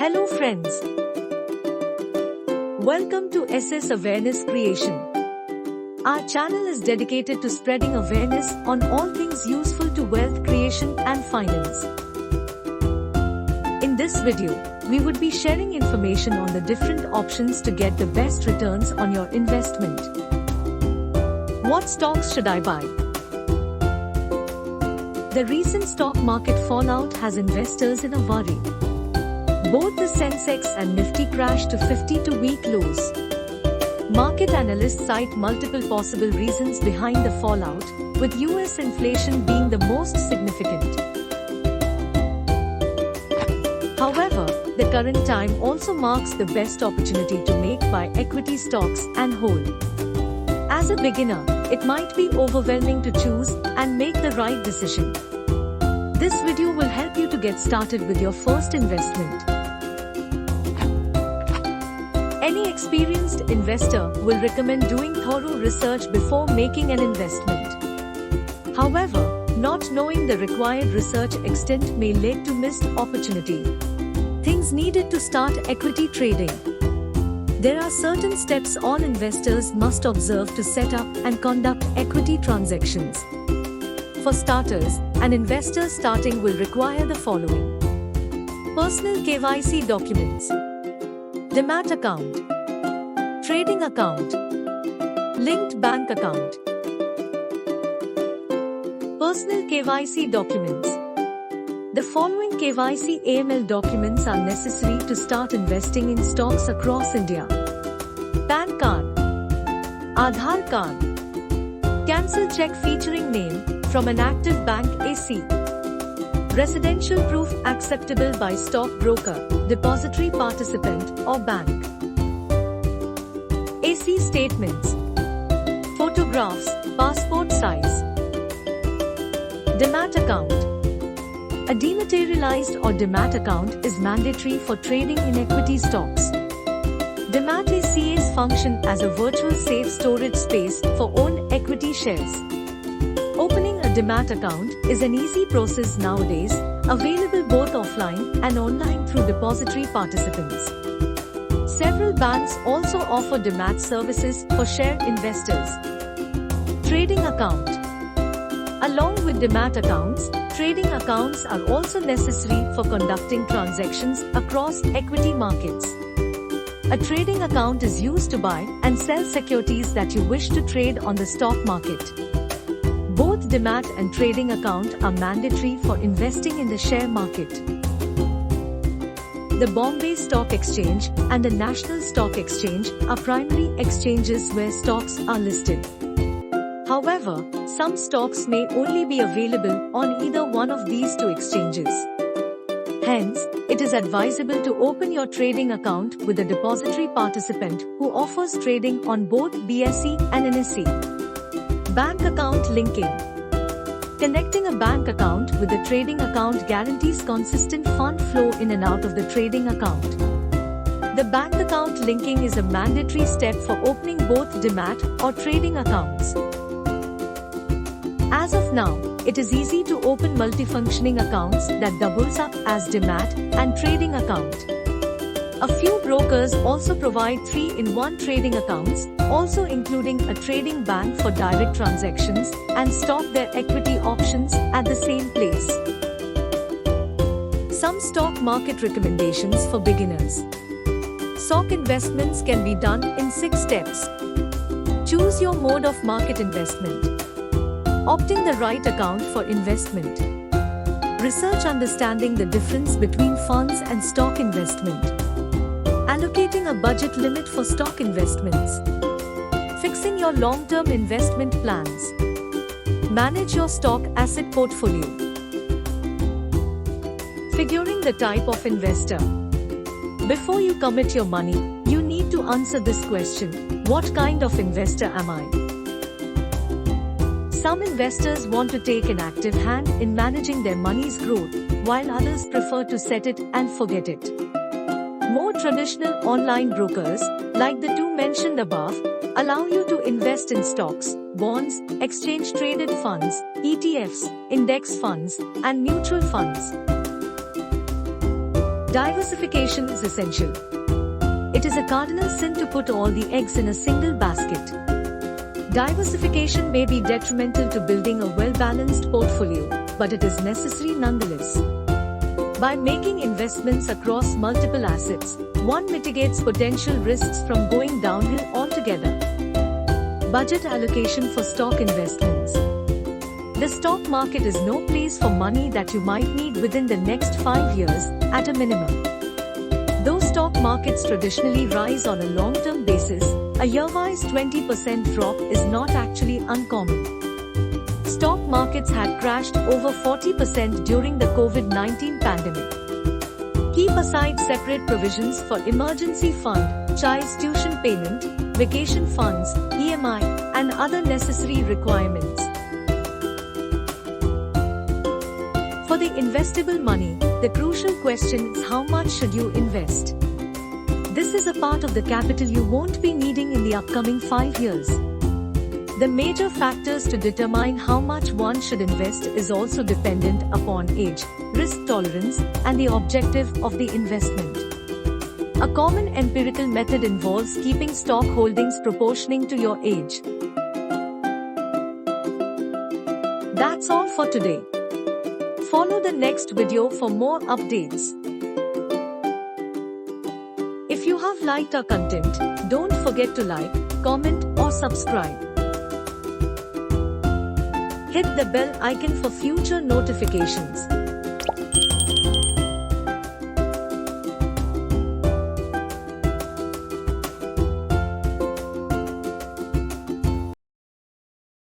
Hello friends. Welcome to SS Awareness Creation. Our channel is dedicated to spreading awareness on all things useful to wealth creation and finance. In this video, we would be sharing information on the different options to get the best returns on your investment. What stocks should I buy? The recent stock market fallout has investors in a worry. Both the Sensex and Nifty crashed to 52-week lows. Market analysts cite multiple possible reasons behind the fallout, with US inflation being the most significant. However, the current time also marks the best opportunity to buy equity stocks and hold. As a beginner, it might be overwhelming to choose and make the right decision. This video will help you to get started with your first investment. Any experienced investor will recommend doing thorough research before making an investment. However, not knowing the required research extent may lead to missed opportunity. Things needed to start equity trading. There are certain steps all investors must observe to set up and conduct equity transactions. For starters, an investor starting will require the following: personal KYC documents, Demat account, trading account, linked bank account. Personal KYC documents. The following KYC AML documents are necessary to start investing in stocks across India: PAN card, Aadhaar card, cancel check featuring name from an active bank AC, residential proof acceptable by stockbroker, depository participant or bank, AC statements, photographs, passport size. Demat account. A dematerialized or demat account is mandatory for trading in equity stocks. Demat ACAs function as a virtual safe storage space for owned equity shares. Opening a demat account is an easy process nowadays, available both offline and online through depository participants. Several banks also offer demat services for share investors. Trading account. Along with demat accounts, trading accounts are also necessary for conducting transactions across equity markets. A trading account is used to buy and sell securities that you wish to trade on the stock market. Both demat and trading account are mandatory for investing in the share market. The Bombay Stock Exchange and the National Stock Exchange are primary exchanges where stocks are listed. However, some stocks may only be available on either one of these two exchanges. Hence, it is advisable to open your trading account with a depository participant who offers trading on both BSE and NSE. Bank account linking. Connecting a bank account with a trading account guarantees consistent fund flow in and out of the trading account. The bank account linking is a mandatory step for opening both demat or trading accounts. As of now, it is easy to open multifunctioning accounts that doubles up as demat and trading account. A few brokers also provide 3-in-1 trading accounts, also including a trading bank for direct transactions, and stock their equity options at the same place. Some stock market recommendations for beginners. Stock investments can be done in 6 steps. Choose your mode of market investment. Opting the right account for investment. Research understanding the difference between funds and stock investment. Allocating a budget limit for stock investments. Fixing your long-term investment plans. Manage your stock asset portfolio. Figuring the type of investor. Before you commit your money, you need to answer this question: what kind of investor am I? Some investors want to take an active hand in managing their money's growth, while others prefer to set it and forget it. More traditional online brokers, like the two mentioned above, allow you to invest in stocks, bonds, exchange-traded funds, ETFs, index funds, and mutual funds. Diversification is essential. It is a cardinal sin to put all the eggs in a single basket. Diversification may be detrimental to building a well-balanced portfolio, but it is necessary nonetheless. By making investments across multiple assets, one mitigates potential risks from going downhill altogether. Budget allocation for stock investments. The stock market is no place for money that you might need within the next 5 years, at a minimum. Though stock markets traditionally rise on a long-term basis, a year-wise 20% drop is not actually uncommon. Stock markets had crashed over 40% during the COVID-19 pandemic. Keep aside separate provisions for emergency fund, child's tuition payment, vacation funds, EMI, and other necessary requirements. For the investable money, the crucial question is how much should you invest? This is a part of the capital you won't be needing in the upcoming 5 years. The major factors to determine how much one should invest is also dependent upon age, risk tolerance, and the objective of the investment. A common empirical method involves keeping stock holdings proportioning to your age. That's all for today. Follow the next video for more updates. If you have liked our content, don't forget to like, comment, or subscribe. Hit the bell icon for future notifications.